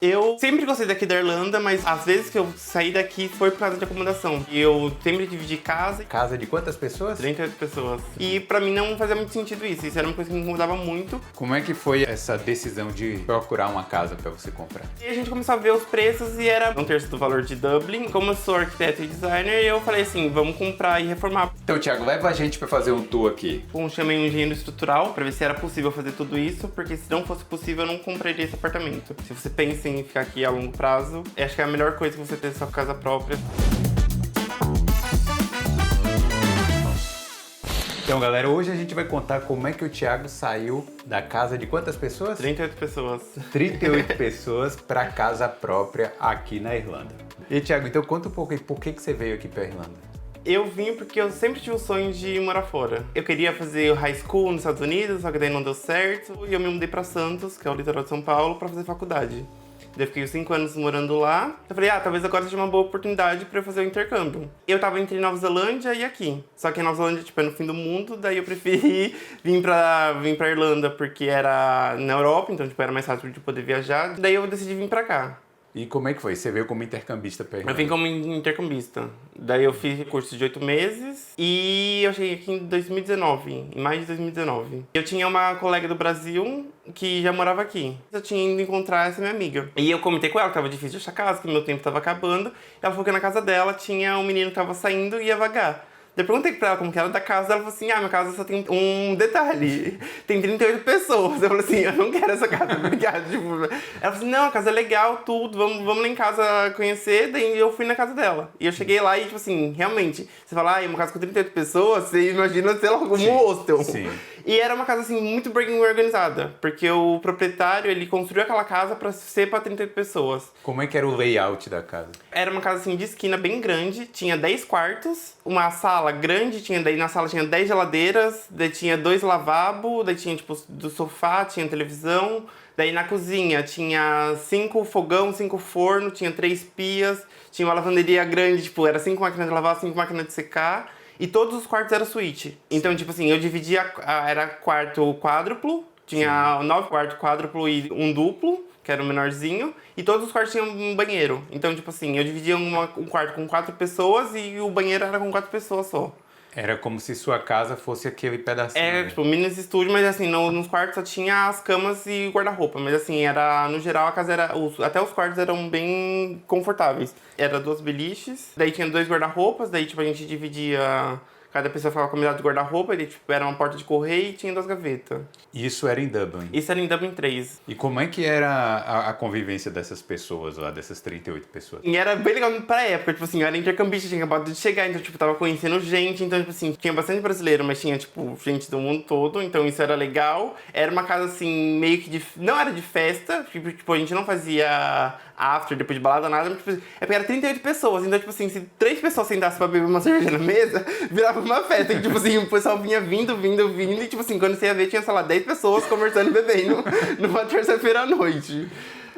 Eu sempre gostei daqui da Irlanda, mas às vezes que eu saí daqui foi por causa de acomodação. E eu sempre dividi casa, Casa de quantas pessoas? 38 pessoas. E pra mim não fazia muito sentido isso. Isso era uma coisa que me incomodava muito. Como é que foi essa decisão de procurar uma casa pra você comprar? E a gente começou a ver os preços e era um terço do valor de Dublin. Como eu sou arquiteto e designer, eu falei assim, vamos comprar e reformar. Então, Thiago, leva a gente pra fazer um tour aqui. Chamei um engenheiro estrutural pra ver se era possível fazer tudo isso, porque se não fosse possível, eu não compraria esse apartamento. Se você pensa em ficar aqui a longo prazo, acho que é a melhor coisa que você ter sua casa própria. Então, galera, hoje a gente vai contar como é que o Thiago saiu da casa de quantas pessoas? 38 pessoas. 38 pessoas pra casa própria aqui na Irlanda. E, Thiago, então conta um pouco aí, por que você veio aqui pra Irlanda? Eu vim porque eu sempre tive o sonho de morar fora. Eu queria fazer o high school nos Estados Unidos, só que daí não deu certo. E eu me mudei pra Santos, que é o litoral de São Paulo, pra fazer faculdade. Daí eu fiquei 5 anos morando lá. Eu falei, talvez agora seja uma boa oportunidade pra eu fazer o intercâmbio. Eu tava entre Nova Zelândia e aqui. Só que a Nova Zelândia, é no fim do mundo, daí eu preferi vir pra Irlanda porque era na Europa, então, era mais fácil de poder viajar. Daí eu decidi vir pra cá. E como é que foi? Você veio como intercambista pra Irlanda? Eu vim como intercambista. Daí eu fiz curso de 8 meses e eu cheguei aqui em 2019, em maio de 2019. Eu tinha uma colega do Brasil que já morava aqui. Eu tinha ido encontrar essa minha amiga. E eu comentei com ela que tava difícil de achar casa, que meu tempo tava acabando. Ela falou que na casa dela tinha um menino que tava saindo e ia vagar. Eu perguntei pra ela como que era da casa, ela falou assim, minha casa só tem um detalhe, tem 38 pessoas. Eu falei assim, eu não quero essa casa, obrigada. Ela falou assim, não, a casa é legal, tudo, vamos lá em casa conhecer. Daí eu fui na casa dela. E eu cheguei lá e, realmente, você fala, uma casa com 38 pessoas, você imagina, sei lá, como um hostel. Sim. E era uma casa, muito bem organizada, porque o proprietário, ele construiu aquela casa pra ser pra 38 pessoas. Como é que era o layout da casa? Era uma casa, de esquina bem grande, tinha 10 quartos, uma sala grande, daí na sala tinha 10 geladeiras, daí tinha 2 lavabos, daí tinha, do sofá, tinha televisão, daí na cozinha tinha 5 fogão, 5 forno, tinha 3 pias, tinha uma lavanderia grande, era 5 máquinas de lavar, 5 máquinas de secar. E todos os quartos eram suíte. Então, eu dividia, era quarto quádruplo, tinha 9 quartos quádruplo e um duplo, que era o menorzinho, e todos os quartos tinham um banheiro. Então, eu dividia um quarto com 4 pessoas e o banheiro era com 4 pessoas só. Era como se sua casa fosse aquele pedacinho. Era, mini estúdio, mas nos quartos só tinha as camas e o guarda-roupa. Mas no geral, a casa era, até os quartos eram bem confortáveis. Era 2 beliches, daí tinha 2 guarda-roupas, daí, a gente dividia. Cada pessoa ficava com a unidade de guarda-roupa, e era uma porta de correio e tinha 2 gavetas. Isso era em Dublin? Isso era em Dublin 3. E como é que era a convivência dessas pessoas lá, dessas 38 pessoas? E era bem legal pra época, eu era intercambista, tinha acabado de chegar, então, tava conhecendo gente, então, tinha bastante brasileiro, mas tinha, gente do mundo todo, então isso era legal. Era uma casa, meio que não era de festa, a gente não fazia after, depois de balada, nada, mas, é porque era 38 pessoas, então, se 3 pessoas sentassem pra beber uma cerveja na mesa, virava uma festa, e, o pessoal vinha vindo, e, quando você ia ver, tinha, 10 pessoas conversando e bebendo numa terça-feira à noite.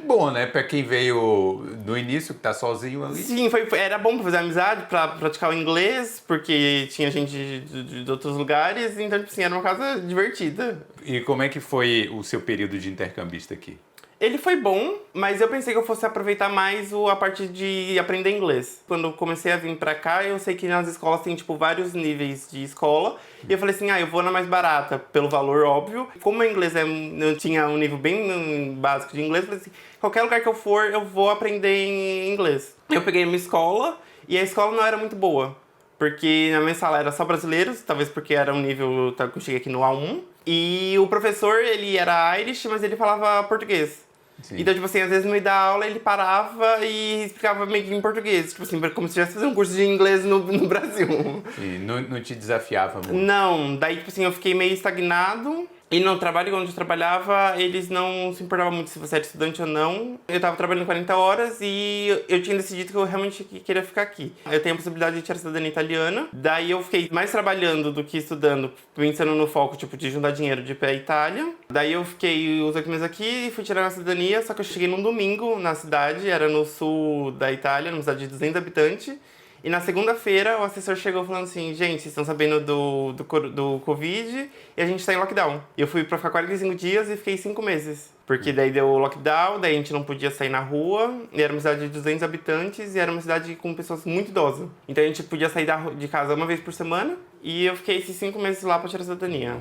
Bom, né? Pra quem veio no início, que tá sozinho ali. Sim, era bom pra fazer amizade, pra praticar o inglês, porque tinha gente de outros lugares, então, era uma casa divertida. E como é que foi o seu período de intercambista aqui? Ele foi bom, mas eu pensei que eu fosse aproveitar mais a parte de aprender inglês. Quando eu comecei a vir pra cá, eu sei que nas escolas tem, vários níveis de escola. E eu falei assim, eu vou na mais barata, pelo valor óbvio. Como o inglês eu tinha um nível bem básico de inglês, eu falei assim, qualquer lugar que eu for, eu vou aprender em inglês. Eu peguei uma escola, e a escola não era muito boa. Porque na minha sala era só brasileiros, talvez porque era um nível que eu cheguei aqui no A1. E o professor, ele era Irish, mas ele falava português. Sim. Então, às vezes no meio da aula ele parava e explicava meio que em português. Como se estivesse fazendo um curso de inglês no Brasil. E não te desafiava muito? Não, daí, eu fiquei meio estagnado. E no trabalho onde eu trabalhava, eles não se importavam muito se você era estudante ou não. Eu tava trabalhando 40 horas e eu tinha decidido que eu realmente queria ficar aqui. Eu tenho a possibilidade de tirar a cidadania italiana. Daí eu fiquei mais trabalhando do que estudando, pensando no foco, de juntar dinheiro de ir pra Itália. Daí eu fiquei os 8 meses aqui e fui tirar a cidadania, só que eu cheguei num domingo na cidade, era no sul da Itália, numa cidade de 200 habitantes. E na segunda-feira, o assessor chegou falando assim, gente, vocês estão sabendo do Covid e a gente tá em lockdown. E eu fui pra ficar 45 dias e fiquei 5 meses. Porque daí deu o lockdown, daí a gente não podia sair na rua, e era uma cidade de 200 habitantes, e era uma cidade com pessoas muito idosas. Então a gente podia sair de casa uma vez por semana, e eu fiquei esses 5 meses lá pra tirar a cidadania.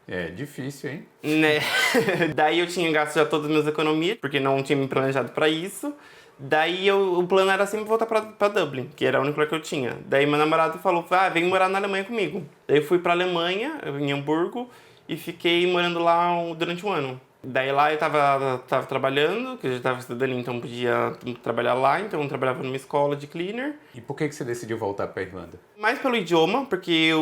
É difícil, hein? Né? Daí eu tinha gasto já todas as minhas economias, porque não tinha me planejado pra isso. Daí o plano era sempre voltar pra Dublin, que era a única lugar que eu tinha. Daí meu namorado falou, vem morar na Alemanha comigo. Daí eu fui pra Alemanha, em Hamburgo, e fiquei morando lá durante um ano. Daí lá eu tava trabalhando, que eu já tava estudando, então podia trabalhar lá, então eu trabalhava numa escola de cleaner. E por que você decidiu voltar para a Irlanda? Mais pelo idioma, porque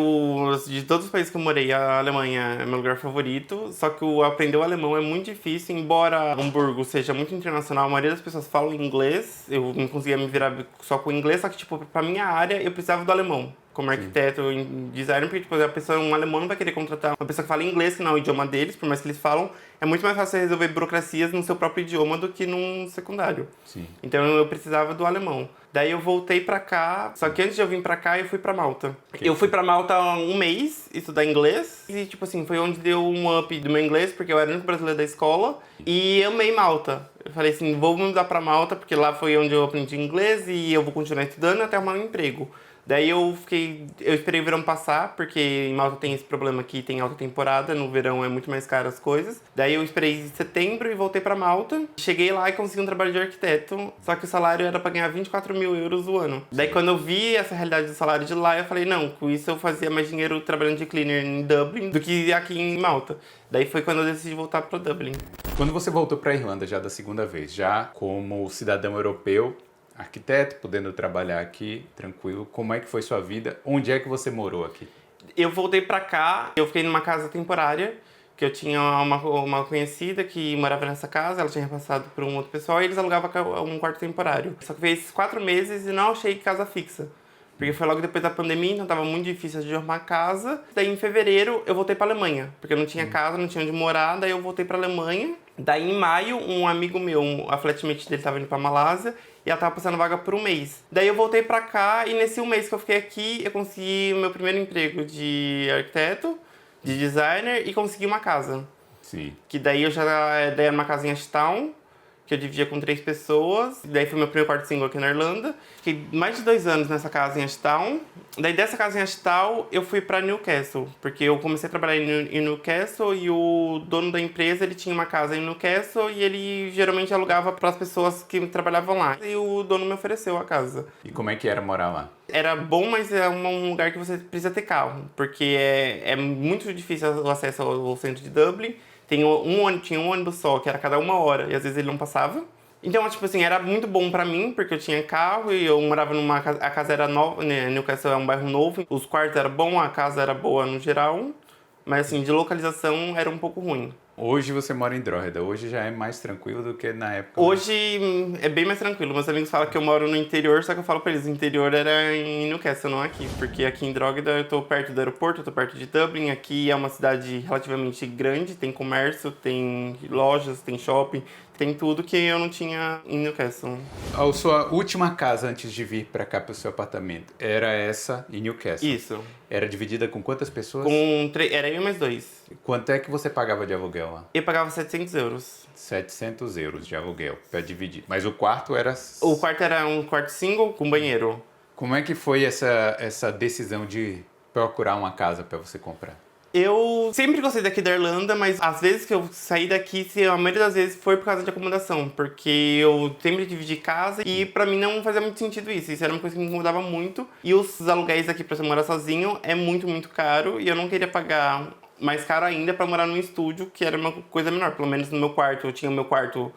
de todos os países que eu morei, a Alemanha é meu lugar favorito, só que aprender o alemão é muito difícil, embora Hamburgo seja muito internacional, a maioria das pessoas fala inglês, eu não conseguia me virar só com inglês, só que tipo, pra minha área eu precisava do alemão. Como arquiteto em designer, porque tipo, um alemão não vai querer contratar uma pessoa que fala inglês, que não é o idioma deles, por mais que eles falam, é muito mais fácil resolver burocracias no seu próprio idioma do que num secundário. Sim. Então eu precisava do alemão. Daí eu voltei pra cá, só que antes de eu vir pra cá, eu fui pra Malta. Eu fui pra Malta há um mês estudar inglês, e tipo assim, foi onde deu um up do meu inglês, porque eu era o único brasileiro da escola, e amei Malta. Eu falei assim, vou mudar pra Malta, porque lá foi onde eu aprendi inglês, e eu vou continuar estudando até arrumar um emprego. Daí eu esperei o verão passar, porque em Malta tem esse problema que tem alta temporada, no verão é muito mais caro as coisas. Daí eu esperei setembro e voltei pra Malta. Cheguei lá e consegui um trabalho de arquiteto, só que o salário era pra ganhar 24 mil euros o ano. Daí quando eu vi essa realidade do salário de lá, eu falei, não, com isso eu fazia mais dinheiro trabalhando de cleaner em Dublin do que aqui em Malta. Daí foi quando eu decidi voltar pra Dublin. Quando você voltou pra Irlanda já da segunda vez, já como cidadão europeu, arquiteto, podendo trabalhar aqui, tranquilo. Como é que foi sua vida? Onde é que você morou aqui? Eu voltei pra cá, eu fiquei numa casa temporária, que eu tinha uma conhecida que morava nessa casa, ela tinha repassado para um outro pessoal e eles alugavam um quarto temporário. Só que fez 4 meses e não achei casa fixa. Porque foi logo depois da pandemia, então tava muito difícil de arrumar casa. Daí em fevereiro eu voltei pra Alemanha, porque eu não tinha casa, não tinha onde morar, daí eu voltei pra Alemanha. Daí em maio, um amigo meu, a flatmate dele tava indo pra Malásia, e ela tava passando vaga por um mês. Daí eu voltei pra cá, e nesse um mês que eu fiquei aqui, eu consegui o meu primeiro emprego de arquiteto, de designer, e consegui uma casa. Sim. Que daí daí era uma casa em Ashtown, que eu dividia com 3 pessoas. Daí foi meu primeiro quarto single aqui na Irlanda. Fiquei mais de 2 anos nessa casa em Ashtown. Daí dessa casa em Ashtown, eu fui pra Newcastle. Porque eu comecei a trabalhar em Newcastle e o dono da empresa, ele tinha uma casa em Newcastle e ele geralmente alugava para as pessoas que trabalhavam lá. E o dono me ofereceu a casa. E como é que era morar lá? Era bom, mas é um lugar que você precisa ter carro. Porque é muito difícil o acesso ao centro de Dublin. Tinha um ônibus só, que era cada 1 hora, e às vezes ele não passava. Então, tipo assim, era muito bom pra mim, porque eu tinha carro e eu morava numa casa, a casa era nova, né? Newcastle é um bairro novo, os quartos eram bons, a casa era boa no geral, mas assim, de localização era um pouco ruim. Hoje você mora em Drogheda, hoje já é mais tranquilo do que na época? Hoje é bem mais tranquilo, meus amigos falam que eu moro no interior, só que eu falo pra eles, o interior era em Newcastle, não aqui, porque aqui em Drogheda eu tô perto do aeroporto, eu tô perto de Dublin, aqui é uma cidade relativamente grande, tem comércio, tem lojas, tem shopping, tem tudo que eu não tinha em Newcastle. A sua última casa antes de vir pra cá pro seu apartamento, era essa em Newcastle? Isso. Era dividida com quantas pessoas? Era eu e mais 2. Quanto é que você pagava de aluguel lá? Eu pagava 700 euros. 700 euros de aluguel pra dividir. Mas o quarto era... O quarto era um quarto single com banheiro. Como é que foi essa decisão de procurar uma casa pra você comprar? Eu sempre gostei daqui da Irlanda, mas às vezes que eu saí daqui, a maioria das vezes foi por causa de acomodação, porque eu sempre dividi casa e pra mim não fazia muito sentido isso. Isso era uma coisa que me incomodava muito. E os aluguéis aqui pra você morar sozinho é muito, muito caro e eu não queria pagar mais caro ainda pra morar num estúdio, que era uma coisa menor. Pelo menos no meu quarto, eu tinha o meu quarto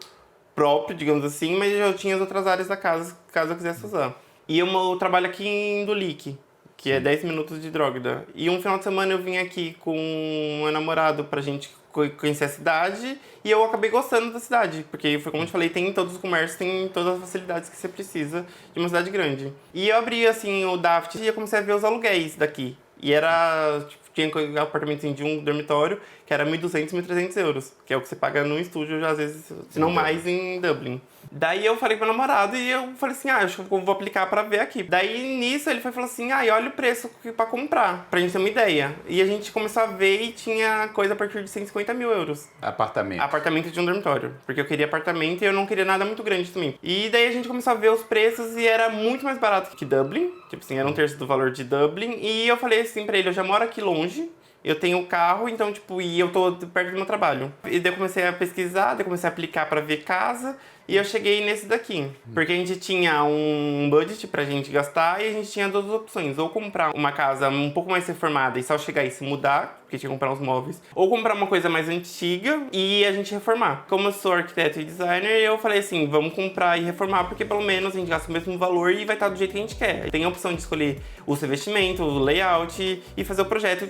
próprio, digamos assim, mas eu tinha as outras áreas da casa, caso eu quisesse usar. E eu trabalho aqui em Dulique, que é 10 minutos de Drogheda. E um final de semana eu vim aqui com um namorado pra gente conhecer a cidade e eu acabei gostando da cidade, porque foi como eu te falei, tem todos os comércios, tem todas as facilidades que você precisa de uma cidade grande. E eu abri assim o Daft e eu comecei a ver os aluguéis daqui. E era, tipo, tinha um apartamento de um dormitório que era 1.200, 1.300 euros, que é o que você paga no estúdio, às vezes, se não mais, em Dublin. Daí eu falei pro meu namorado e eu falei assim, acho que eu vou aplicar pra ver aqui. Daí nisso ele falou assim, olha o preço pra comprar, pra gente ter uma ideia. E a gente começou a ver e tinha coisa a partir de 150 mil euros. Apartamento. Apartamento de um dormitório. Porque eu queria apartamento e eu não queria nada muito grande também. E daí a gente começou a ver os preços e era muito mais barato que Dublin. Tipo assim, era um terço do valor de Dublin. E eu falei assim pra ele, eu já moro aqui longe. Eu tenho carro, então, tipo, e eu tô perto do meu trabalho. E daí eu comecei a pesquisar, daí eu comecei a aplicar pra ver casa. E eu cheguei nesse daqui. Porque a gente tinha um budget pra gente gastar e a gente tinha duas opções. Ou comprar uma casa um pouco mais reformada e só chegar e se mudar, porque tinha que comprar uns móveis. Ou comprar uma coisa mais antiga e a gente reformar. Como eu sou arquiteto e designer, eu falei assim, vamos comprar e reformar, porque pelo menos a gente gasta o mesmo valor e vai estar do jeito que a gente quer. Tem a opção de escolher o revestimento, o layout e fazer o projeto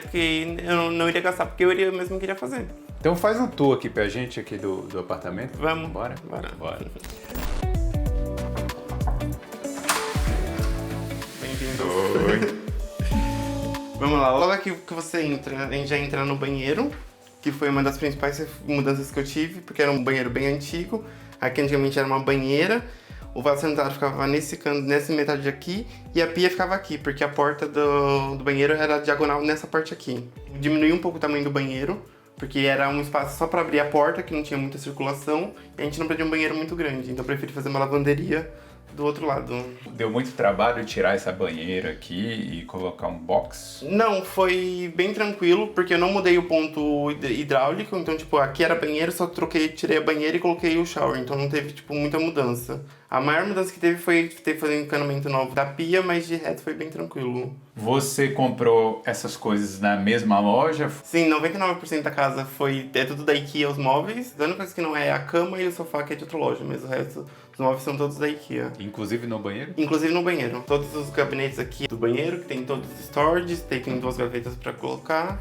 que eu não iria gastar, porque eu mesmo queria fazer. Então faz um tour aqui pra gente aqui do apartamento. Vamos. Bora? Bora. Bem-vindo. Oi. Vamos lá, logo aqui que você entra, a gente já entra no banheiro, que foi uma das principais mudanças que eu tive, porque era um banheiro bem antigo. Aqui antigamente era uma banheira, o vaso sanitário ficava nesse canto, nessa metade aqui, e a pia ficava aqui, porque a porta do banheiro era diagonal nessa parte aqui. Diminuí um pouco o tamanho do banheiro, porque era um espaço só para abrir a porta, que não tinha muita circulação, e a gente não podia um banheiro muito grande, então eu preferi fazer uma lavanderia do outro lado. Deu muito trabalho tirar essa banheira aqui e colocar um box? Não, foi bem tranquilo, porque eu não mudei o ponto hidráulico, então, tipo, aqui era banheiro, só tirei a banheira e coloquei o shower, então não teve, tipo, muita mudança. A maior mudança que teve foi ter fazer um encanamento novo da pia, mas de resto foi bem tranquilo. Você comprou essas coisas na mesma loja? Sim, 99% da casa é tudo da IKEA, os móveis. A única coisa que não é a cama e o sofá, que é de outra loja, mas o resto dos móveis são todos da IKEA. Inclusive no banheiro? Inclusive no banheiro. Todos os gabinetes aqui do banheiro, que tem todos os storages, tem duas gavetas pra colocar.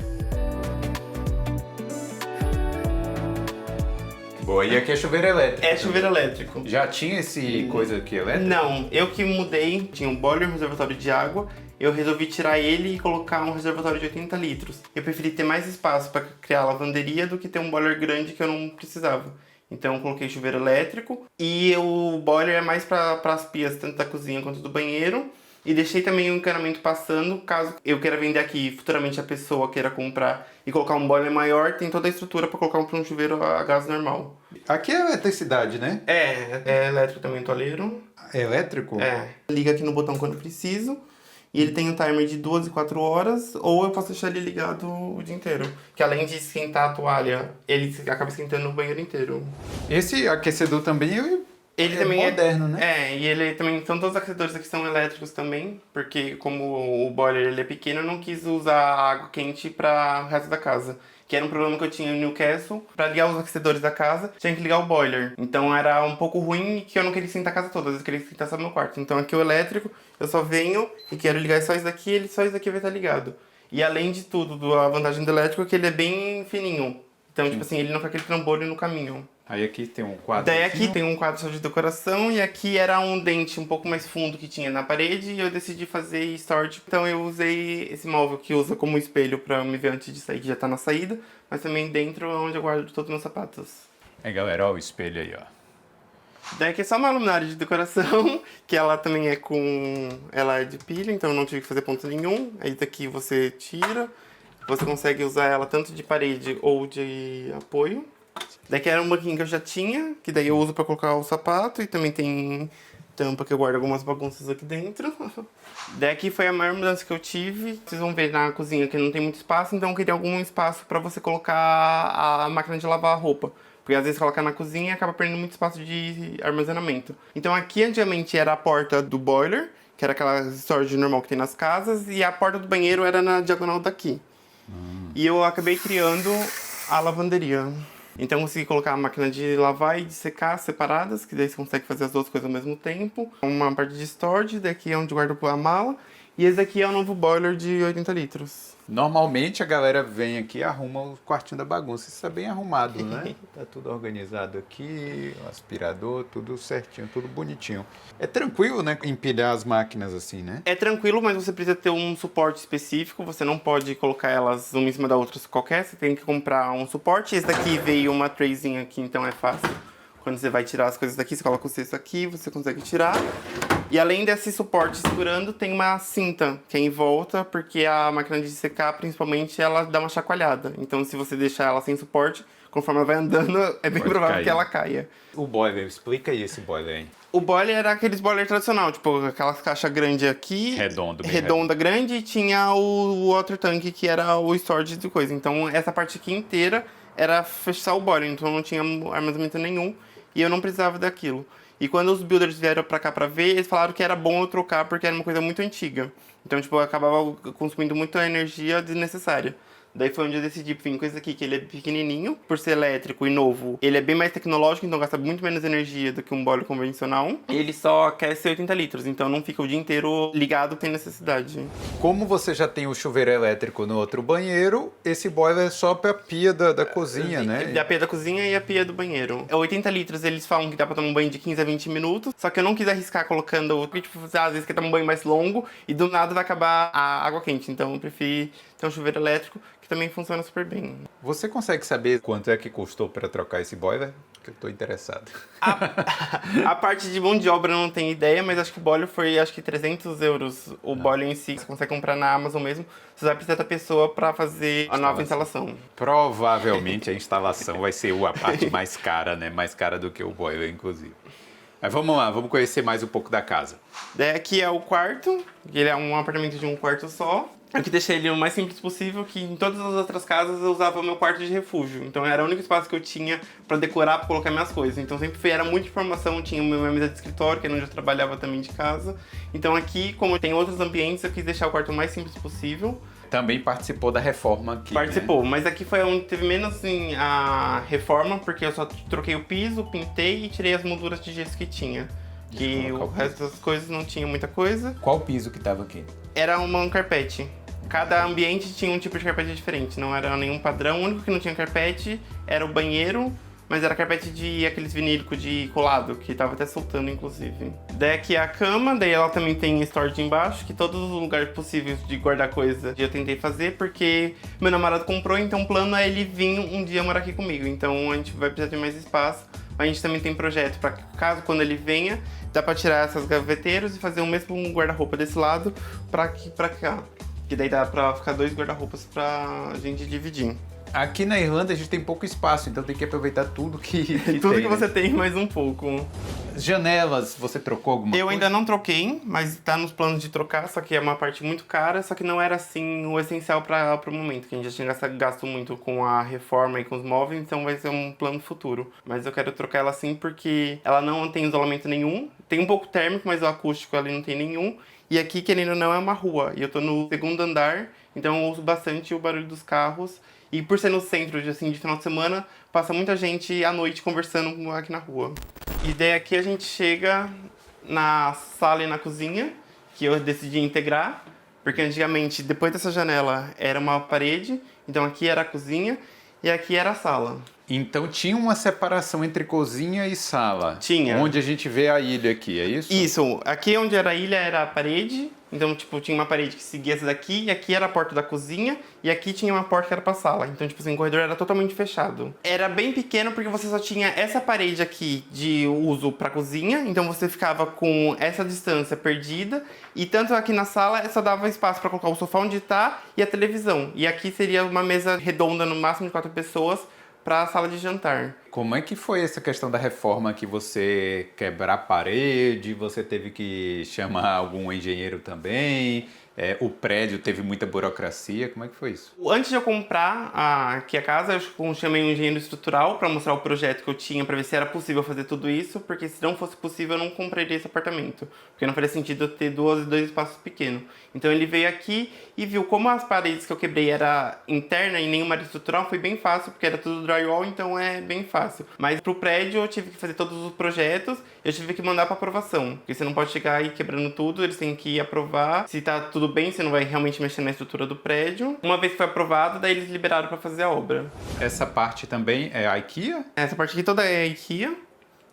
Boa, e aqui é chuveiro elétrico? É chuveiro elétrico. Já tinha esse coisa aqui elétrico? Não, eu que mudei, tinha um boiler, um reservatório de água, eu resolvi tirar ele e colocar um reservatório de 80 litros. Eu preferi ter mais espaço para criar a lavanderia do que ter um boiler grande que eu não precisava. Então eu coloquei chuveiro elétrico e o boiler é mais para as pias, tanto da cozinha quanto do banheiro. E deixei também o encanamento passando, caso eu queira vender aqui futuramente a pessoa queira comprar e colocar um boiler maior, tem toda a estrutura para colocar um chuveiro a gás normal. Aqui é eletricidade, né? É elétrico também o toalheiro. É elétrico? É. Liga aqui no botão quando preciso. E ele tem um timer de 2 e 4 horas, ou eu posso deixar ele ligado o dia inteiro. Que além de esquentar a toalha, ele acaba esquentando o banheiro inteiro. Esse aquecedor também Ele é também moderno, né? E ele também. São todos os aquecedores aqui são elétricos também, porque como o boiler ele é pequeno, eu não quis usar água quente para o resto da casa. Que era um problema que eu tinha em Newcastle. Para ligar os aquecedores da casa, tinha que ligar o boiler. Então era um pouco ruim que eu não queria esquentar a casa toda, às vezes eu queria esquentar só no meu quarto. Então aqui o elétrico, eu só venho e quero ligar só isso daqui, só isso daqui vai estar ligado. E além de tudo, a vantagem do elétrico é que ele é bem fininho. Então, tipo assim, ele não fica aquele trambolho no caminho. Aí aqui tem um quadro. Daí aqui tem um quadro só de decoração e aqui era um dente um pouco mais fundo que tinha na parede e eu decidi fazer storage. Então eu usei esse móvel que usa como espelho pra me ver antes de sair, que já tá na saída, mas também dentro onde eu guardo todos os meus sapatos. Aí galera, ó o espelho aí, ó. Daí aqui é só uma luminária de decoração, que ela também é ela é de pilha, então eu não tive que fazer ponto nenhum. Aí daqui você tira, você consegue usar ela tanto de parede ou de apoio. Daqui era um banquinho que eu já tinha, que daí eu uso pra colocar o sapato e também tem tampa que eu guardo algumas bagunças aqui dentro. Daqui foi a maior mudança que eu tive. Vocês vão ver na cozinha que não tem muito espaço, então eu queria algum espaço pra você colocar a máquina de lavar a roupa. Porque às vezes colocar na cozinha e acaba perdendo muito espaço de armazenamento. Então aqui antigamente era a porta do boiler, que era aquela storage normal que tem nas casas, e a porta do banheiro era na diagonal daqui. E eu acabei criando a lavanderia. Então eu consegui colocar a máquina de lavar e de secar separadas, que daí você consegue fazer as duas coisas ao mesmo tempo. Uma parte de storage, daqui é onde guardo a mala. E esse aqui é o novo boiler de 80 litros. Normalmente a galera vem aqui e arruma o quartinho da bagunça. Isso é bem arrumado, né? Tá tudo organizado aqui, o aspirador, tudo certinho, tudo bonitinho. É tranquilo, né? Empilhar as máquinas assim, né? É tranquilo, mas você precisa ter um suporte específico. Você não pode colocar elas uma em cima da outra qualquer. Você tem que comprar um suporte. Esse daqui veio uma trayzinha aqui, então é fácil Quando você vai tirar as coisas daqui, você coloca o cesto aqui, você consegue tirar. E além desse suporte segurando, tem uma cinta que é em volta, porque a máquina de secar, principalmente, ela dá uma chacoalhada. Então, se você deixar ela sem suporte, conforme ela vai andando, é bem provável que ela caia. O boiler, explica aí esse boiler aí. O boiler era aqueles boiler tradicional, tipo, aquelas caixas grandes aqui. Redonda, grande, e tinha o water tank, que era o storage de coisa. Então, essa parte aqui inteira era fechar o boiler, então não tinha armazenamento nenhum, e eu não precisava daquilo. E quando os builders vieram pra cá pra ver, eles falaram que era bom eu trocar, porque era uma coisa muito antiga. Então, tipo, eu acabava consumindo muita energia desnecessária. Daí foi onde eu decidi vir com esse aqui, que ele é pequenininho, por ser elétrico e novo. Ele é bem mais tecnológico, então gasta muito menos energia do que um boiler convencional. Ele só aquece 80 litros, então não fica o dia inteiro ligado sem necessidade. Como você já tem o chuveiro elétrico no outro banheiro, esse boiler é só pra pia da cozinha, né? Da pia da cozinha e a pia do banheiro. 80 litros, eles falam que dá pra tomar um banho de 15 a 20 minutos, só que eu não quis arriscar colocando, porque tipo, às vezes quer tomar um banho mais longo e do nada vai acabar a água quente, então eu preferi ter um chuveiro elétrico, que também funciona super bem. Você consegue saber quanto é que custou para trocar esse boiler? Que eu tô interessado. A parte de mão de obra eu não tenho ideia, mas acho que o boiler foi, acho que 300 euros. O boiler em si, você consegue comprar na Amazon mesmo. Você vai precisar da pessoa para fazer a nova instalação. Provavelmente a instalação vai ser a parte mais cara, né? Mais cara do que o boiler, inclusive. Mas vamos lá, vamos conhecer mais um pouco da casa. Daí aqui é o quarto, ele é um apartamento de um quarto só. Eu que deixei ele o mais simples possível, que em todas as outras casas eu usava o meu quarto de refúgio. Então era o único espaço que eu tinha pra decorar, pra colocar minhas coisas. Então sempre era muita informação, tinha minha mesa de escritório, que era onde eu trabalhava também de casa. Então aqui, como tem outros ambientes, eu quis deixar o quarto o mais simples possível. Também participou da reforma aqui, Participou, né? mas aqui foi onde teve menos assim, a reforma, porque eu só troquei o piso, pintei e tirei as molduras de gesso que tinha. Que o resto das coisas não tinha muita coisa. Qual piso que tava aqui? Era um carpete. Cada ambiente tinha um tipo de carpete diferente, não era nenhum padrão. O único que não tinha carpete era o banheiro, mas era carpete de aqueles vinílicos de colado, que tava até soltando, inclusive. Daí aqui é a cama, daí ela também tem storage embaixo, que todos os lugares possíveis de guardar coisa eu tentei fazer, porque meu namorado comprou, então o plano é ele vir um dia morar aqui comigo. Então a gente vai precisar de mais espaço. A gente também tem projeto para caso quando ele venha, dá pra tirar essas gaveteiras e fazer o mesmo guarda-roupa desse lado pra aqui pra cá. Que daí dá pra ficar 2 guarda-roupas pra gente dividir. Aqui na Irlanda a gente tem pouco espaço, então tem que aproveitar tudo que Tudo tem, que você tem, mais um pouco. Janelas, você trocou alguma Eu coisa? ainda não troquei, mas tá nos planos de trocar, só que é uma parte muito cara, só que não era assim o essencial para o momento, que a gente já tinha gasto muito com a reforma e com os móveis, então vai ser um plano futuro. Mas eu quero trocar ela assim porque ela não tem isolamento nenhum, tem um pouco térmico, mas o acústico ali não tem nenhum. E aqui, querendo ou não, é uma rua, e eu tô no segundo andar, então eu ouço bastante o barulho dos carros. E por ser no centro, assim, de final de semana, passa muita gente à noite conversando aqui na rua. E daí aqui a gente chega na sala e na cozinha, que eu decidi integrar, porque antigamente, depois dessa janela, era uma parede, então aqui era a cozinha e aqui era a sala. Então tinha uma separação entre cozinha e sala. Tinha. Onde a gente vê a ilha aqui, é isso? Isso, aqui onde era a ilha era a parede, então, tipo, tinha uma parede que seguia essa daqui, e aqui era a porta da cozinha, e aqui tinha uma porta que era pra sala. Então, tipo assim, o corredor era totalmente fechado. Era bem pequeno porque você só tinha essa parede aqui de uso pra cozinha, então você ficava com essa distância perdida, e tanto aqui na sala só dava espaço pra colocar o sofá onde tá e a televisão. E aqui seria uma mesa redonda, no máximo de 4 pessoas, para a sala de jantar. Como é que foi essa questão da reforma que você quebrar a parede, você teve que chamar algum engenheiro também, o prédio teve muita burocracia, como é que foi isso? Antes de eu comprar aqui a casa, eu chamei um engenheiro estrutural para mostrar o projeto que eu tinha, para ver se era possível fazer tudo isso, porque se não fosse possível eu não compraria esse apartamento, porque não faria sentido eu ter dois espaços pequenos. Então ele veio aqui e viu como as paredes que eu quebrei era interna e nenhuma era estrutural, foi bem fácil, porque era tudo drywall, então é bem fácil. Mas pro prédio eu tive que fazer todos os projetos, eu tive que mandar para aprovação, porque você não pode chegar aí quebrando tudo, eles têm que aprovar se tá tudo bem, você não vai realmente mexer na estrutura do prédio. Uma vez que foi aprovado, daí eles liberaram para fazer a obra. Essa parte também é a IKEA? Essa parte aqui toda é IKEA.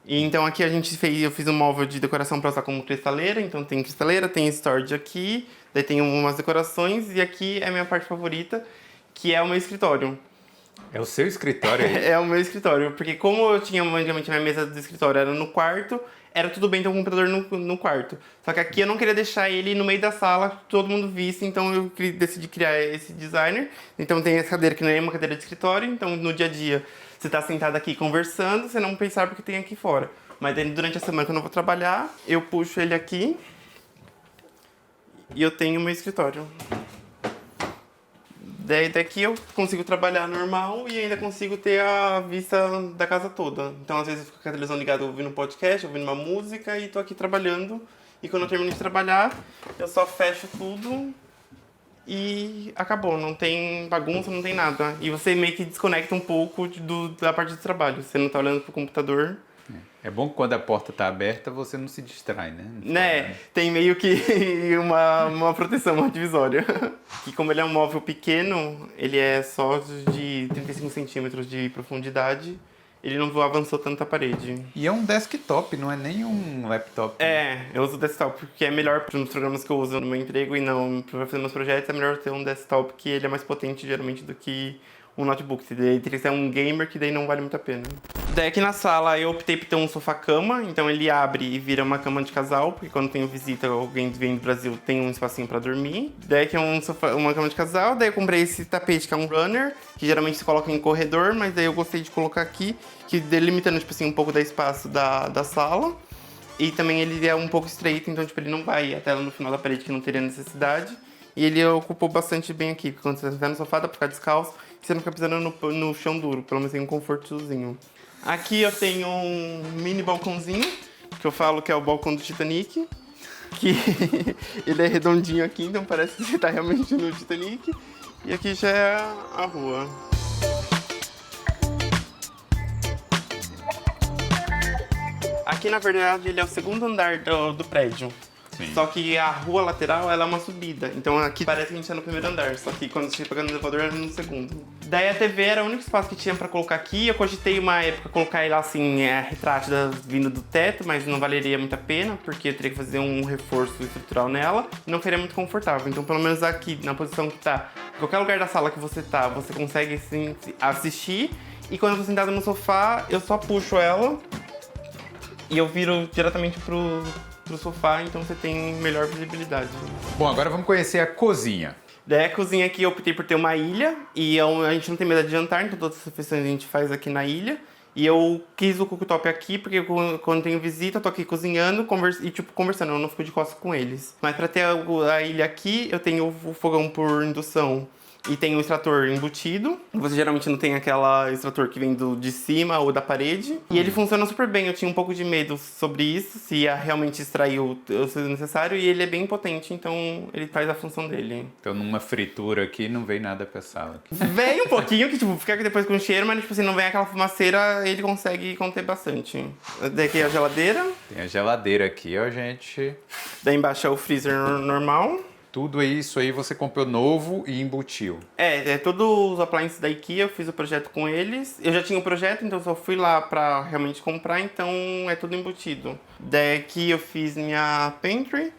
E então aqui eu fiz um móvel de decoração para usar como cristaleira, então tem cristaleira, tem storage aqui, daí tem umas decorações e aqui é a minha parte favorita, que é o meu escritório. É o seu escritório aí? É o meu escritório, porque como eu tinha antigamente minha mesa do escritório era no quarto, era tudo bem ter um computador no quarto. Só que aqui eu não queria deixar ele no meio da sala, que todo mundo visse, então eu decidi criar esse designer. Então tem essa cadeira que não é uma cadeira de escritório, então no dia a dia você tá sentado aqui conversando, você não pensar porque tem aqui fora. Mas daí, durante a semana que eu não vou trabalhar, eu puxo ele aqui e eu tenho o meu escritório. Daí daqui eu consigo trabalhar normal e ainda consigo ter a vista da casa toda. Então às vezes eu fico com a televisão ligada ouvindo um podcast, ouvindo uma música e tô aqui trabalhando. E quando eu termino de trabalhar, eu só fecho tudo e acabou. Não tem bagunça, não tem nada. E você meio que desconecta um pouco da parte do trabalho. Você não tá olhando pro computador. É bom que quando a porta tá aberta, você não se distrai, né? Né? Tem meio que uma proteção, uma divisória. Que como ele é um móvel pequeno, ele é só de 35 centímetros de profundidade, ele não avançou tanto a parede. E é um desktop, não é nem um laptop. É, eu uso desktop porque é melhor para os programas que eu uso no meu emprego e não para fazer meus projetos, é melhor ter um desktop que ele é mais potente geralmente do que um notebook. Daí teria que ser um gamer que daí não vale muito a pena. Daí aqui na sala eu optei por ter um sofá-cama, então ele abre e vira uma cama de casal, porque quando tenho visita, alguém vem do Brasil, tem um espacinho pra dormir. Daí aqui é uma cama de casal, daí eu comprei esse tapete que é um runner, que geralmente se coloca em corredor, mas daí eu gostei de colocar aqui, que delimitando tipo assim, um pouco do espaço da sala. E também ele é um pouco estreito, então tipo, ele não vai até lá no final da parede que não teria necessidade. E ele ocupou bastante bem aqui, porque quando você tá no sofá dá pra ficar descalço, e você não fica pisando no chão duro, pelo menos tem um confortozinho. Aqui eu tenho um mini balcãozinho, que eu falo que é o balcão do Titanic, que ele é redondinho aqui, então parece que você tá realmente no Titanic. E aqui já é a rua. Aqui, na verdade, ele é o segundo andar do prédio. Sim. Só que a rua lateral, ela é uma subida. Então aqui parece que a gente tá no primeiro andar. Só que quando você chega no elevador, era no segundo. Daí a TV era o único espaço que tinha pra colocar aqui. Eu cogitei uma época colocar ele assim, retrátil vindo do teto, mas não valeria muito a pena, porque eu teria que fazer um reforço estrutural nela. E não seria muito confortável. Então pelo menos aqui, na posição que tá, em qualquer lugar da sala que você tá, você consegue assim, assistir. E quando eu tô sentado no sofá, eu só puxo ela e eu viro diretamente pro sofá, então você tem melhor visibilidade. Bom, agora vamos conhecer a cozinha. Daí a cozinha aqui eu optei por ter uma ilha, e a gente não tem mesa de jantar, então todas as refeições a gente faz aqui na ilha. E eu quis o cooktop aqui, porque quando tenho visita, eu tô aqui cozinhando e conversando, eu não fico de costas com eles. Mas pra ter a ilha aqui, eu tenho o fogão por indução. E tem um extrator embutido. Você geralmente não tem aquela extrator que vem de cima ou da parede. E ele funciona super bem. Eu tinha um pouco de medo sobre isso, se ia realmente extrair o necessário. E ele é bem potente, então ele faz a função dele. Então numa fritura aqui não vem nada pra sala. Vem um pouquinho, que tipo, fica depois com cheiro, mas tipo assim, não vem aquela fumaceira, ele consegue conter bastante. Daqui é a geladeira. Tem a geladeira aqui, ó, gente. Daí embaixo é o freezer normal. Tudo isso aí você comprou novo e embutiu. É todos os appliances da IKEA, eu fiz o projeto com eles. Eu já tinha o projeto, então só fui lá pra realmente comprar, então é tudo embutido. Daqui eu fiz minha pantry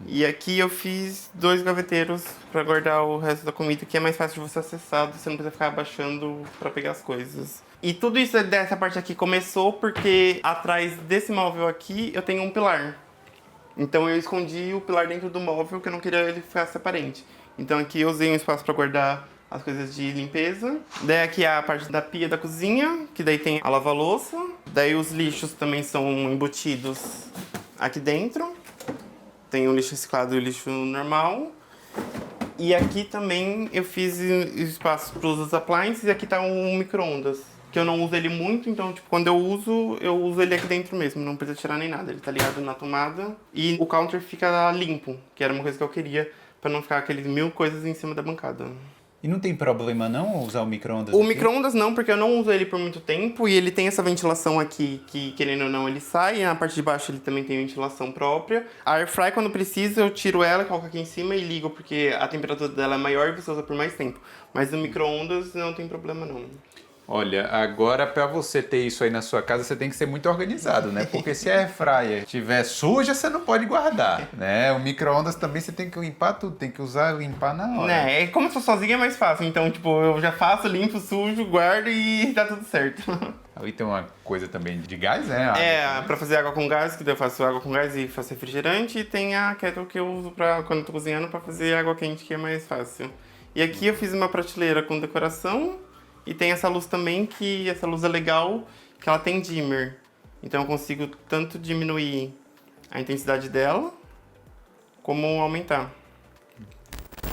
e aqui eu fiz 2 gaveteiros pra guardar o resto da comida, que é mais fácil de você acessar, você não precisa ficar abaixando pra pegar as coisas. E tudo isso dessa parte aqui começou porque atrás desse móvel aqui eu tenho um pilar. Então eu escondi o pilar dentro do móvel, que eu não queria ele ficar aparente. Então aqui eu usei um espaço para guardar as coisas de limpeza. Daí aqui é a parte da pia da cozinha, que daí tem a lava-louça. Daí os lixos também são embutidos aqui dentro. Tem o lixo reciclado e o lixo normal. E aqui também eu fiz espaço para os appliances e aqui tá um micro-ondas. Que eu não uso ele muito, então, tipo, quando eu uso ele aqui dentro mesmo, não precisa tirar nem nada. Ele tá ligado na tomada e o counter fica limpo, que era uma coisa que eu queria, pra não ficar aqueles 1000 coisas em cima da bancada. E não tem problema não usar o micro-ondas O aqui? micro-ondas não, porque eu não uso ele por muito tempo e ele tem essa ventilação aqui, que querendo ou não ele sai, e na parte de baixo ele também tem ventilação própria. A air fry, quando precisa, eu tiro ela, coloco aqui em cima e ligo, porque a temperatura dela é maior e você usa por mais tempo. Mas no micro-ondas não tem problema não. Olha, agora para você ter isso aí na sua casa, você tem que ser muito organizado, né? Porque se a airfryer estiver suja, você não pode guardar, né? O micro-ondas também você tem que limpar tudo, tem que limpar na hora. Né, como eu sou sozinha é mais fácil, então, tipo, eu já faço, limpo, sujo, guardo e tá tudo certo. Ali tem uma coisa também de gás, né? Água também. Pra fazer água com gás, que daí eu faço água com gás e faço refrigerante, e tem a kettle que eu uso pra, quando eu tô cozinhando, pra fazer água quente, que é mais fácil. E aqui eu fiz uma prateleira com decoração, e tem essa luz também, que essa luz é legal, que ela tem dimmer. Então eu consigo tanto diminuir a intensidade dela, como aumentar.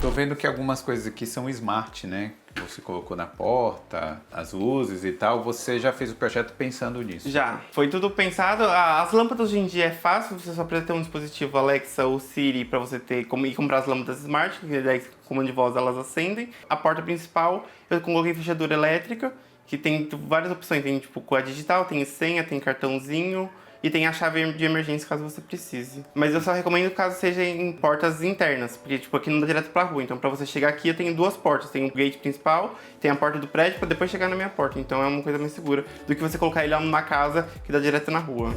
Tô vendo que algumas coisas aqui são smart, né? Que você colocou na porta, as luzes e tal. Você já fez o projeto pensando nisso? Já, foi tudo pensado. As lâmpadas hoje em dia é fácil, você só precisa ter um dispositivo Alexa ou Siri pra você ter como ir comprar as lâmpadas smart, que daí com comando de voz elas acendem. A porta principal, eu coloquei fechadura elétrica, que tem várias opções, tem tipo com a digital, tem senha, tem cartãozinho. E tem a chave de emergência caso você precise. Mas eu só recomendo caso seja em portas internas, porque tipo aqui não dá direto pra rua. Então pra você chegar aqui eu tenho duas portas. Tem o gate principal, tem a porta do prédio pra depois chegar na minha porta. Então é uma coisa mais segura do que você colocar ele lá numa casa que dá direto na rua.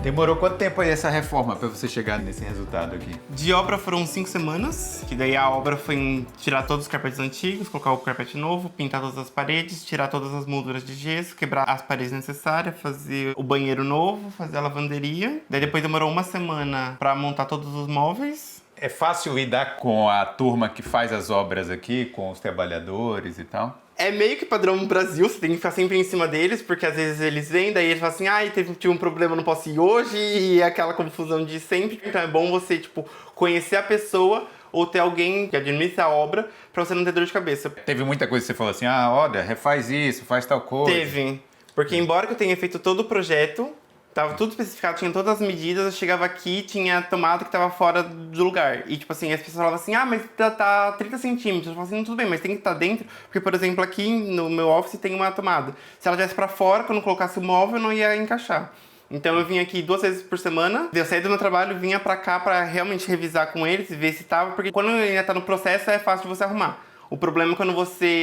Demorou quanto tempo aí essa reforma para você chegar nesse resultado aqui? De obra foram 5 semanas, que daí a obra foi em tirar todos os carpetes antigos, colocar o carpete novo, pintar todas as paredes, tirar todas as molduras de gesso, quebrar as paredes necessárias, fazer o banheiro novo, fazer a lavanderia. Daí depois demorou 1 semana para montar todos os móveis. É fácil lidar com a turma que faz as obras aqui, com os trabalhadores e tal? É meio que padrão no Brasil, você tem que ficar sempre em cima deles, porque às vezes eles vêm, daí eles falam assim, tive um problema, não posso ir hoje, e é aquela confusão de sempre. Então é bom você, tipo, conhecer a pessoa ou ter alguém que administra a obra pra você não ter dor de cabeça. Teve muita coisa que você falou assim, olha, refaz isso, faz tal coisa. Teve, porque embora eu tenha feito todo o projeto, tava tudo especificado, tinha todas as medidas, eu chegava aqui, tinha tomada que tava fora do lugar. E tipo assim, as pessoas falavam assim, mas tá 30 centímetros. Eu falava assim, tudo bem, mas tem que estar dentro, porque por exemplo aqui no meu office tem uma tomada. Se ela estivesse pra fora, quando eu colocasse o móvel, não ia encaixar. Então eu vim aqui 2 vezes por semana, eu saí do meu trabalho, vinha pra cá pra realmente revisar com eles e ver se tava, porque quando ainda tá no processo é fácil de você arrumar. O problema é quando você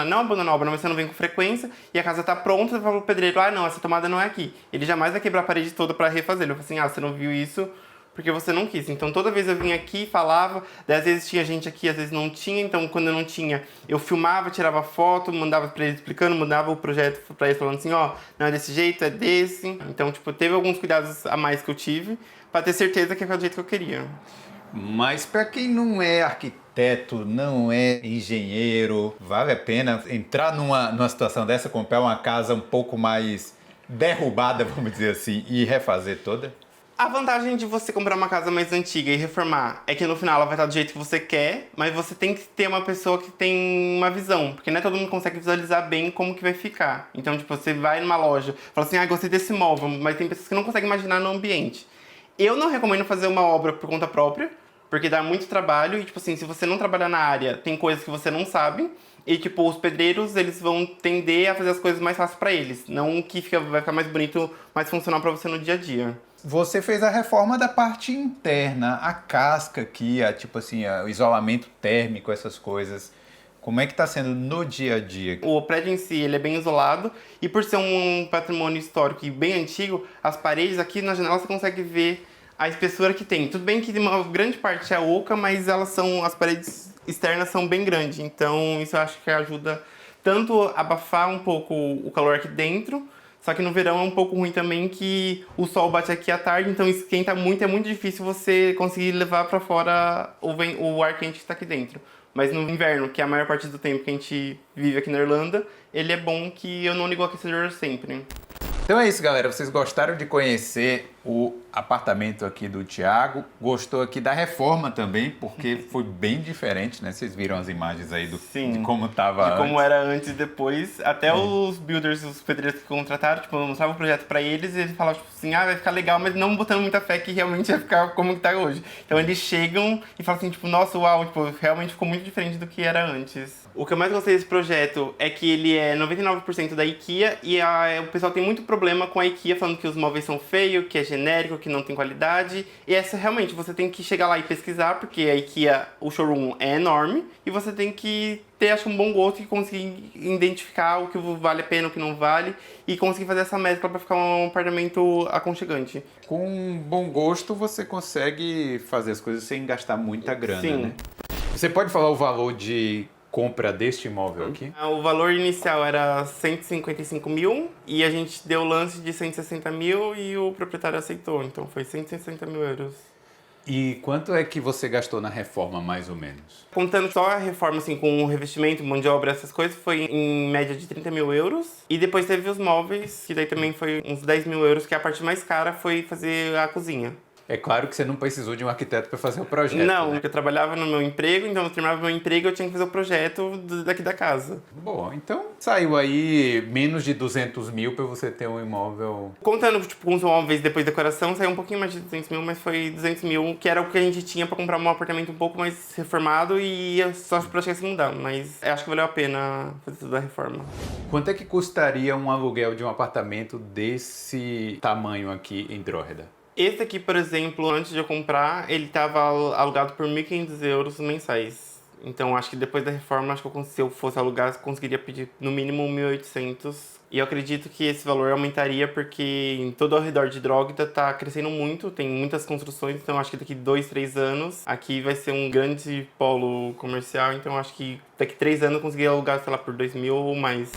não abandona a obra, mas você não vem com frequência e a casa tá pronta, você fala pro pedreiro, não, essa tomada não é aqui. Ele jamais vai quebrar a parede toda pra refazer. Ele fala assim, você não viu isso porque você não quis. Então toda vez eu vinha aqui, falava, daí às vezes tinha gente aqui, às vezes não tinha, então quando eu não tinha, eu filmava, tirava foto, mandava pra eles explicando, mandava o projeto pra eles falando assim, não é desse jeito, é desse. Então, tipo, teve alguns cuidados a mais que eu tive pra ter certeza que é do jeito que eu queria. Mas para quem não é arquiteto, não é engenheiro, vale a pena entrar numa situação dessa, comprar uma casa um pouco mais derrubada, vamos dizer assim, e refazer toda? A vantagem de você comprar uma casa mais antiga e reformar é que no final ela vai estar do jeito que você quer, mas você tem que ter uma pessoa que tem uma visão, porque não é todo mundo consegue visualizar bem como que vai ficar. Então, tipo, você vai numa loja, fala assim, gostei desse móvel, mas tem pessoas que não conseguem imaginar no ambiente. Eu não recomendo fazer uma obra por conta própria, porque dá muito trabalho e, tipo assim, se você não trabalhar na área, tem coisas que você não sabe. E, tipo, os pedreiros, eles vão tender a fazer as coisas mais fáceis pra eles. Não que vai ficar mais bonito, mais funcional pra você no dia a dia. Você fez a reforma da parte interna, a casca aqui, tipo assim, o isolamento térmico, essas coisas. Como é que tá sendo no dia a dia? O prédio em si, ele é bem isolado. E por ser um patrimônio histórico e bem antigo, as paredes aqui na janela você consegue ver a espessura que tem. Tudo bem que uma grande parte é oca, mas as paredes externas são bem grandes. Então isso eu acho que ajuda tanto a abafar um pouco o calor aqui dentro, só que no verão é um pouco ruim também que o sol bate aqui à tarde, então esquenta muito, é muito difícil você conseguir levar para fora o ar quente que está aqui dentro. Mas no inverno, que é a maior parte do tempo que a gente vive aqui na Irlanda, ele é bom que eu não ligo o aquecedor sempre. Então é isso, galera. Vocês gostaram de conhecer o apartamento aqui do Thiago? Gostou aqui da reforma também, porque foi bem diferente, né? Vocês viram as imagens aí de como tava antes. De como era antes e depois. Até os builders, os pedreiros que contrataram, tipo, eu mostrava o projeto pra eles e eles falavam, tipo assim, vai ficar legal, mas não botando muita fé que realmente vai ficar como que tá hoje. Então eles chegam e falam assim, tipo, nossa, uau, tipo, realmente ficou muito diferente do que era antes. O que eu mais gostei desse projeto é que ele é 99% da IKEA e o pessoal tem muito problema com a IKEA falando que os móveis são feios, que é genérico, que não tem qualidade. E essa realmente, você tem que chegar lá e pesquisar, porque a IKEA, o showroom é enorme. E você tem que ter, acho que, um bom gosto e conseguir identificar o que vale a pena, o que não vale. E conseguir fazer essa mescla para ficar um apartamento aconchegante. Com um bom gosto, você consegue fazer as coisas sem gastar muita grana, Sim. né? Você pode falar o valor de compra deste imóvel aqui? O valor inicial era 155 mil e a gente deu o lance de 160 mil e o proprietário aceitou. Então foi 160 mil euros. E quanto é que você gastou na reforma, mais ou menos? Contando só a reforma, assim, com o revestimento, mão de obra, essas coisas, foi em média de 30 mil euros. E depois teve os móveis, que daí também foi uns 10 mil euros, que a parte mais cara foi fazer a cozinha. É claro que você não precisou de um arquiteto para fazer o projeto, Não, né? porque eu trabalhava no meu emprego, então eu terminava meu emprego e eu tinha que fazer o projeto daqui da casa. Bom, então saiu aí menos de 200 mil para você ter um imóvel... Contando, tipo, com os móveis depois da decoração, saiu um pouquinho mais de 200 mil, mas foi 200 mil, que era o que a gente tinha pra comprar um apartamento um pouco mais reformado e ia só pra chegar a se mudar. Mas acho que valeu a pena fazer tudo a reforma. Quanto é que custaria um aluguel de um apartamento desse tamanho aqui em Drogheda? Esse aqui, por exemplo, antes de eu comprar, ele tava alugado por 1.500 euros mensais. Então, acho que depois da reforma, acho que se eu fosse alugar, eu conseguiria pedir no mínimo 1.800. E eu acredito que esse valor aumentaria porque em todo ao redor de Drogheda tá crescendo muito, tem muitas construções, então acho que daqui 2, 3 anos aqui vai ser um grande polo comercial, então acho que daqui 3 anos eu conseguiria alugar, sei lá, por 2.000 ou mais.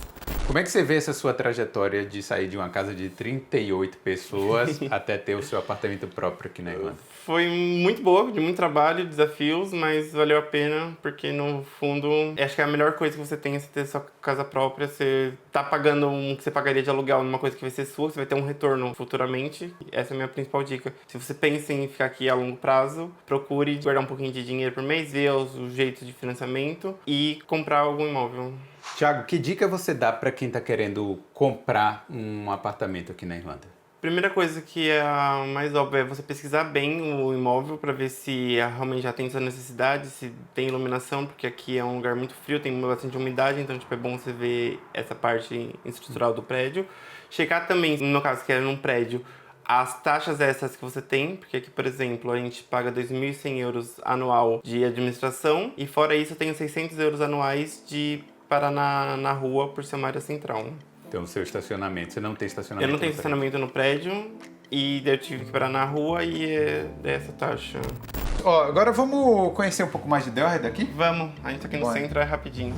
Como é que você vê essa sua trajetória de sair de uma casa de 38 pessoas até ter o seu apartamento próprio aqui na Irlanda? Foi muito boa, de muito trabalho, desafios, mas valeu a pena, porque no fundo, acho que é a melhor coisa que você tem é você ter sua casa própria, você tá pagando um que você pagaria de aluguel numa coisa que vai ser sua, você vai ter um retorno futuramente. Essa é a minha principal dica. Se você pensa em ficar aqui a longo prazo, procure guardar um pouquinho de dinheiro por mês, ver os jeitos de financiamento e comprar algum imóvel. Thiago, que dica você dá para quem está querendo comprar um apartamento aqui na Irlanda? Primeira coisa que é a mais óbvia é você pesquisar bem o imóvel para ver se realmente já tem essa necessidade, se tem iluminação, porque aqui é um lugar muito frio, tem bastante umidade, então tipo, é bom você ver essa parte estrutural do prédio. Checar também, no meu caso que era num prédio, as taxas extras que você tem, porque aqui, por exemplo, a gente paga 2.100 euros anual de administração e fora isso eu tenho 600 euros anuais de parar na rua por ser uma área central. Então, o seu estacionamento, você não tem estacionamento? Eu não tenho estacionamento no prédio e eu tive que parar na rua e é dessa taxa. Ó, agora vamos conhecer um pouco mais de Drogheda aqui? Vamos, a gente tá aqui no Bora. centro, é rapidinho.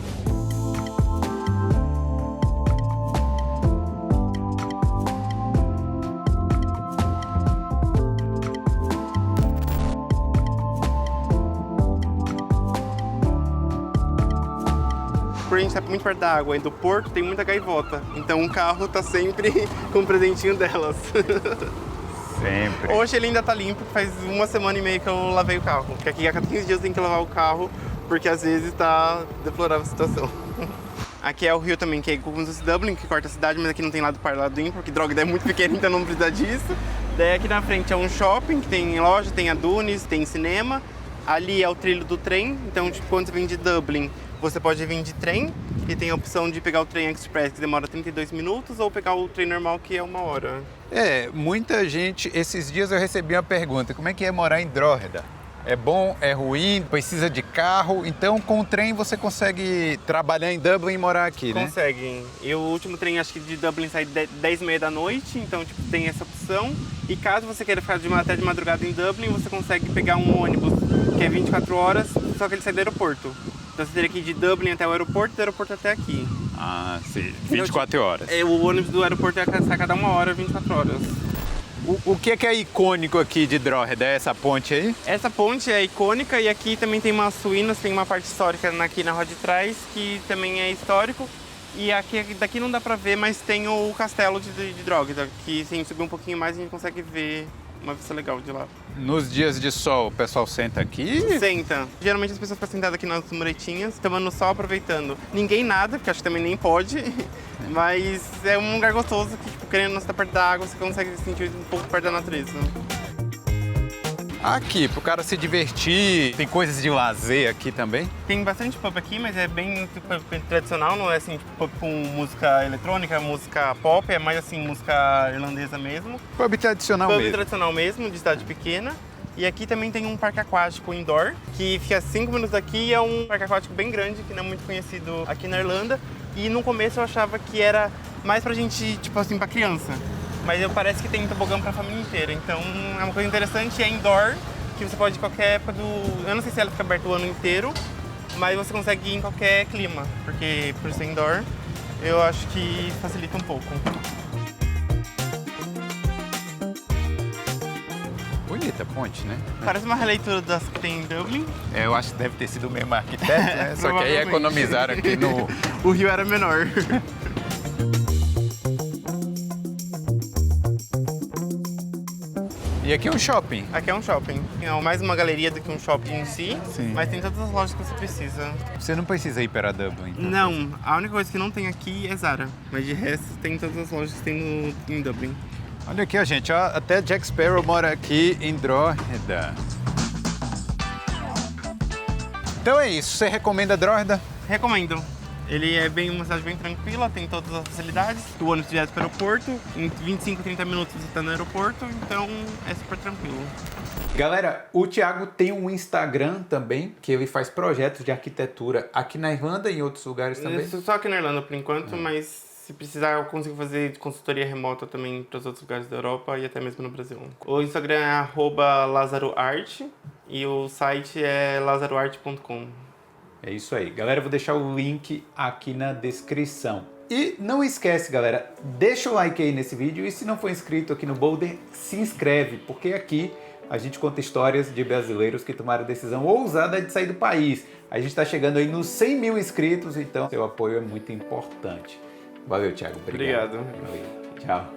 Por a gente estar muito perto da água e do porto, tem muita gaivota. Então o carro tá sempre com um presentinho delas. Sempre. Hoje ele ainda tá limpo, faz 1 semana e meia que eu lavei o carro. Porque aqui a cada 15 dias tem que lavar o carro, porque às vezes tá deplorável a situação. Aqui é o rio também, que é como se fosse Dublin, que corta a cidade, mas aqui não tem lado para lado ímpar, porque Drogheda é muito pequeno, então não precisa disso. Daí aqui na frente é um shopping, que tem loja, tem a Dunes, tem cinema. Ali é o trilho do trem, então tipo, quando você vem de Dublin, você pode vir de trem e tem a opção de pegar o trem express, que demora 32 minutos, ou pegar o trem normal, que é 1 hora. É, muita gente... Esses dias eu recebi uma pergunta, como é que é morar em Drogheda? É bom, é ruim, precisa de carro, então com o trem você consegue trabalhar em Dublin e morar aqui, né? Consegue. E o último trem, acho que de Dublin sai 10h30 da noite, então tipo, tem essa opção. E caso você queira ficar até de madrugada em Dublin, você consegue pegar um ônibus que é 24 horas, só que ele sai do aeroporto. Então você teria que ir de Dublin até o aeroporto, do aeroporto até aqui. Ah, sim. 24 horas. O ônibus do aeroporto sai a cada 1 hora, 24 horas. O que é icônico aqui de Drogheda? É essa ponte aí? Essa ponte é icônica e aqui também tem umas ruínas, tem uma parte histórica aqui na rua de trás, que também é histórico. E aqui, daqui não dá pra ver, mas tem o castelo de Drogheda, que se a gente subir um pouquinho mais a gente consegue ver uma vista legal de lá. Nos dias de sol, o pessoal senta aqui? Senta. Geralmente as pessoas ficam sentadas aqui nas muretinhas, tomando sol, aproveitando. Ninguém nada, porque acho que também nem pode, mas é um lugar gostoso que, tipo, querendo não estar perto da água, você consegue se sentir um pouco perto da natureza. Aqui, pro cara se divertir, tem coisas de lazer aqui também? Tem bastante pub aqui, mas é bem pub tradicional, não é assim, tipo, pub com música eletrônica, música pop, é mais assim, música irlandesa mesmo. Pub tradicional Pub mesmo. tradicional mesmo, de cidade pequena. E aqui também tem um parque aquático indoor, que fica a 5 minutos daqui, é um parque aquático bem grande, que não é muito conhecido aqui na Irlanda. E no começo eu achava que era mais pra gente, tipo assim, pra criança. Mas parece que tem tobogã pra família inteira, então é uma coisa interessante, é indoor, que você pode ir em qualquer época do... Eu não sei se ela fica aberta o ano inteiro, mas você consegue ir em qualquer clima, porque por ser indoor, eu acho que facilita um pouco. Bonita a ponte, né? Parece uma releitura das que tem em Dublin. Eu acho que deve ter sido o mesmo arquiteto, né? Só que aí Provavelmente. economizaram aqui no... O rio era menor. E aqui é um shopping. Aqui é um shopping. É mais uma galeria do que um shopping em si, Sim. mas tem todas as lojas que você precisa. Você não precisa ir para Dublin. Não, a única coisa que não tem aqui é Zara, mas de resto tem todas as lojas que tem em Dublin. Olha aqui, ó, gente, ó, até Jack Sparrow mora aqui em Drogheda. Então é isso, você recomenda Drogheda? Recomendo. Ele é uma cidade bem tranquila, tem todas as facilidades. O ônibus direto para o aeroporto, em 25, 30 minutos você está no aeroporto, então é super tranquilo. Galera, o Thiago tem um Instagram também, que ele faz projetos de arquitetura aqui na Irlanda e em outros lugares também. Isso só aqui na Irlanda por enquanto, mas se precisar eu consigo fazer consultoria remota também para os outros lugares da Europa e até mesmo no Brasil. O Instagram é @lazaroart e o site é lazaroart.com. É isso aí. Galera, eu vou deixar o link aqui na descrição. E não esquece, galera, deixa o like aí nesse vídeo e se não for inscrito aqui no Boulder, se inscreve, porque aqui a gente conta histórias de brasileiros que tomaram a decisão ousada de sair do país. A gente está chegando aí nos 100 mil inscritos, então seu apoio é muito importante. Valeu, Thiago. Obrigado. Valeu. Tchau.